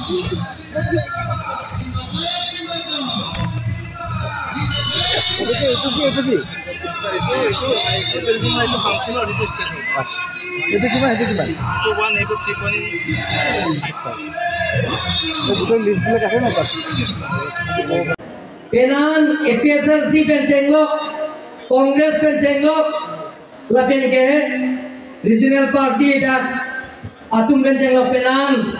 Itu building itu councilor itu state. Itu gimana? Itu 1 betul display kasih nak? Penan APSLC pencenglo, Congress pencenglo, lapen ke regional party dah atum pencenglo penan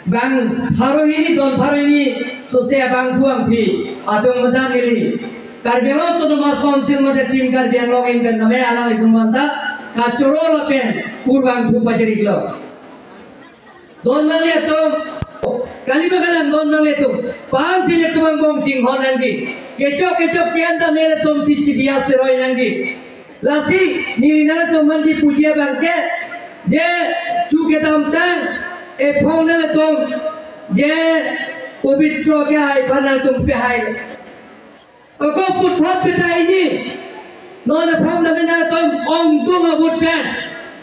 bang haru ini don haru ini sosial bang buang pi atum medan ini. Karbiang autonomous council made tim karbiang login pen name alang litung manta kacoro lapen kurang tu pajari lo. Don mali atum kali bagalan don mali atum pan sile tumang bom cing hon nanti kecok cianta mele tum si dia seroi nanti lasi nilina tum mandi pujiya bangke je cuke tamtang phone tum je pavitro ke hai panal tum pe hai Aku putar peta ini, nona from na benda tom tung abut pen,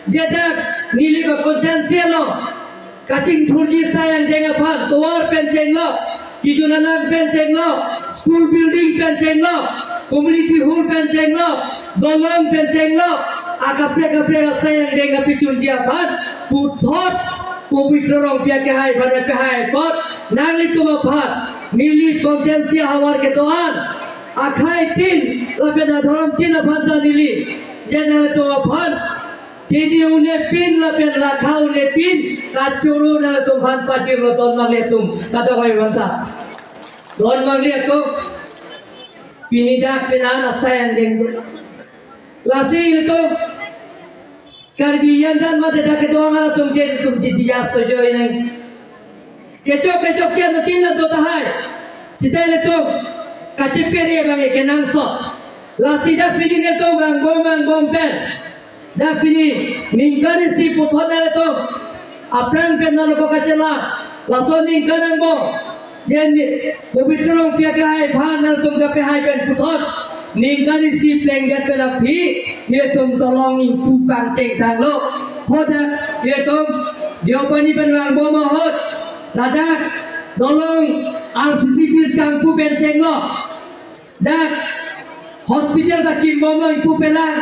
jeda nili ba konsensia lo, kacing thurji sayang jenga phat, tower penceng lo, kijunalan penceng lo, school building penceng lo, community hall penceng lo, dolong penceng lo, akapre sayang jenga pichunji phat, putar pavitra rong pia ke hai pada pe hai pot, nangli tuma phat, nili konsensia hawar ke toan. Akhai tin, lapen adharam tin abhanta nili, jana to abhan, tini une pin lapen lakha une pin, kacuru na to bhan pachir lo don magle tum, kata koi banta, don magle to, pinidak penan asayang deng, lasi itu, karbiyan dan mate dak doang ana tum jitiya sojo ini, kecok kian tin na to tahai, sitai to. Kacipiri bang ikenang so, lasi dah pini neto bang bom pen, dah pini ningkari si puthon nale to, apran pen nalo ko kacela, laso ningkarang bom, jen pavitro pia kai bhan nal tum ka pe hai pen puthon, ningkari si plenggat pe la phi, ye tum tolong pu pang ceng tang lo, khoda ye tum diopani pen bang bom hot, ladak dolong RCC bis kang pu pen ceng lo. Dan hospital tak kim bom lo ipu pelang,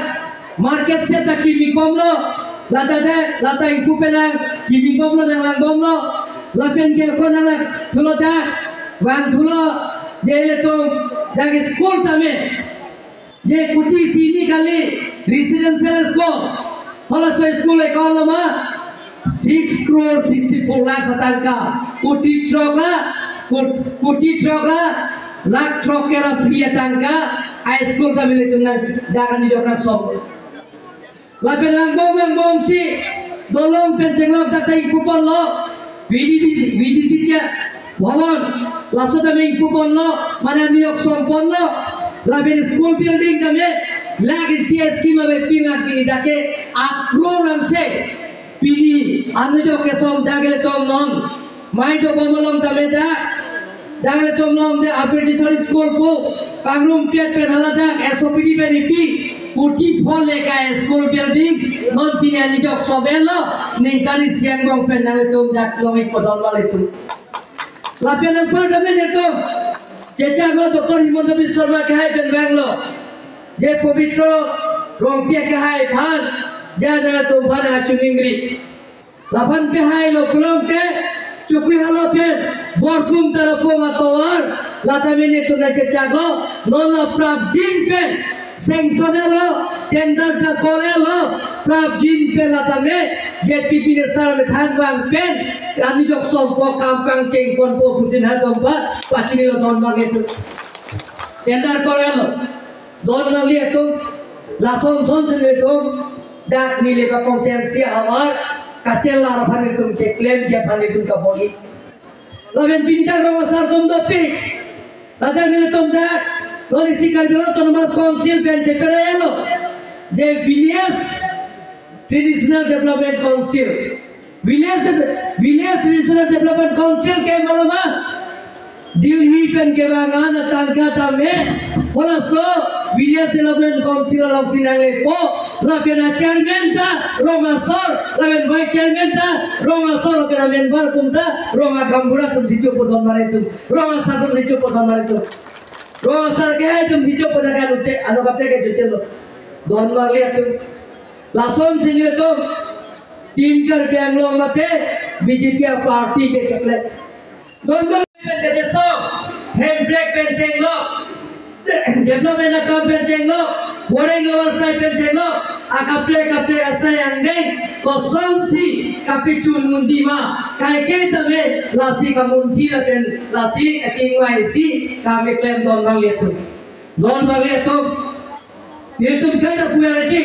market set tak kim bom lo, lata ipu pelang kim bom lo nang lang bom lo, lapen ke ko nang thulo da, wang thulo jele to dagi school tame, je kuti sini kali residential school, thola so school ekon lo ma 6 crore 64 lakhs atangka, kuti troka Lak trokera pria tangka, high school kami itu nak dakan di joknak sob. Lapen bom si, dolong pencenglok datai kupon lo, VDC cia, bawon, laso kami kupon lo, mana niok sompon lo, lapen school building kami, lagi CSK mabe pingat pini dake, akronan se, pini anu jok kesom dagele tom non, mai do bomolong kami dah. Jangan tomlong de apprenticeship school po pangrum piat pe haladak SOPD pe ripi uti phole ka school building non pinani jok sobelo ningkali siang bong pe nale tom dak lomi podol wale tum lapian par kami neto ceca go Dr. Himanta Biswa Sarma kahai pen banglo je pavitro rong pia kahai bhan jana tom bhan achuningri lapan pe hai lo pulang ke Cukui halapen, borkum tarapong atawar, latamini tu na cecago, nola prab jinpen, sengsonelo, tender ka kolelo, prab jinpen latame, jeci pinesar methan bang pen, kami jok sompo kampang cengpon po pusin hatompa, pacini lo don bang itu, tender kolelo, don bang itu, lason son itu, dak nilai ka konsensia awar. Kacel lara pani tum ke claim dia pani tum ka boli lamen pinita rawasar tum dopi ladang ni tum dak lori sikal bilo autonomous council ben jeperelo je village traditional development council village traditional development council ke malama Dilhi pen kebangan tangka tame wala so Village Development Council of Sinang Lepo lapian chairman ta Roma Sor lapian vice chairman ta Roma Sor lapian member tumta Roma Gambura tum situ podon maretum Roma Sar tum situ podon maretum Roma Sar ke tum situ podon kan utte anu kapte ke jucelo don mar lihat tum lason sini tum tim कर बैंगलोर मते BJP party के केकले दोनों के जैसो हेम ब्रेक पेंचेंग लो डेवलपमेंट काम पेंचेंग लो बोरिंग ओवरसाइड पेंचेंग लो कपड़े ऐसे अंगे कोसोंसी कपिचुन मुंजी मा कायके तमे लासी का मुंजी लपेन लासी चिंगवाई सी कामे क्लेम दोन बांगे तो ये तुम क्या तो पूरा रेटी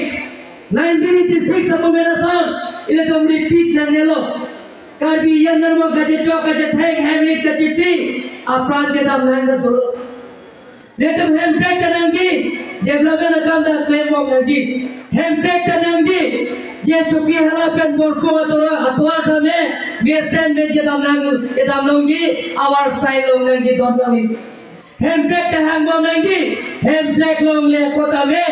1986 अब मेरा song ini tuh repeat dan nelo karbi yang ngermo kaje cok kaje theng hemi kaje pi apran ke dam nang dulu netum handbrake tanangji development kam da claim of nangji handbrake tanangji ye chuki hala pen borpo adora atwa dame mesen me ke dam nangji our side long nangji don nangji handbrake ta hang bom nangji handbrake long le kota me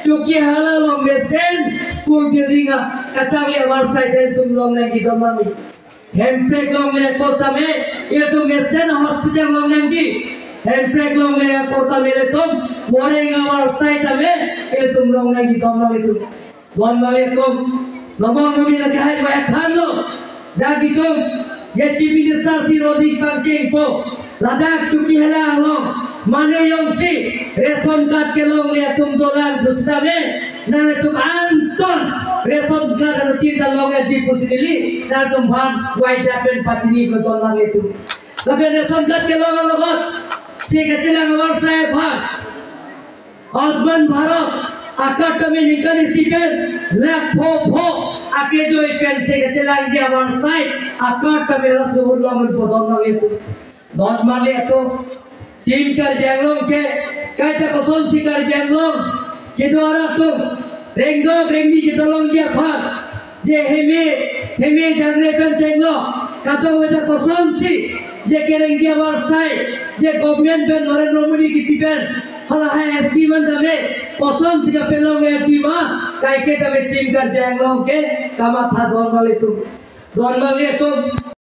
Cuki halal long mesen school building kacang le warsai dari tum long lagi domami handbrake long le kota me ये तुम mesen hospital long lagi handbrake long le kota me le tum boring warsai tame ये तुम long lagi domami tum nomor mobil lagi hai banyak thalo dagi tum ये chief minister si Rodi Pangcheng po Ladakh cuki halal long Mane yang si reson card ke long lihat tum dolar busda me nane tum anton reson card anu tinta long aji pusili nane tum bhan white apen pachini ko dolar itu tapi reson card ke long logot si kecilang awal saya bhan Osman Bharat akademi nikari sipen lek pho ake jo pen si kecilang ji awal saya akademi rasul long bodon itu don male itu tim कर बैंगलोर के कहते कौन सी कर बैंगलोर के द्वारा तुम रेंगी के दलों के फार जे हेमे जंगले पर चेंगलो कातो वेदा कौन सी जे केरेंगे वर्षाई जे गवर्नमेंट पे नरेंद्र मोदी की टिपेन हला है एसपी मंडल में कौन सी का पेलों में जीवा काहे के तब टीम कर बैंगलोर के कामा था दोन वाले तुम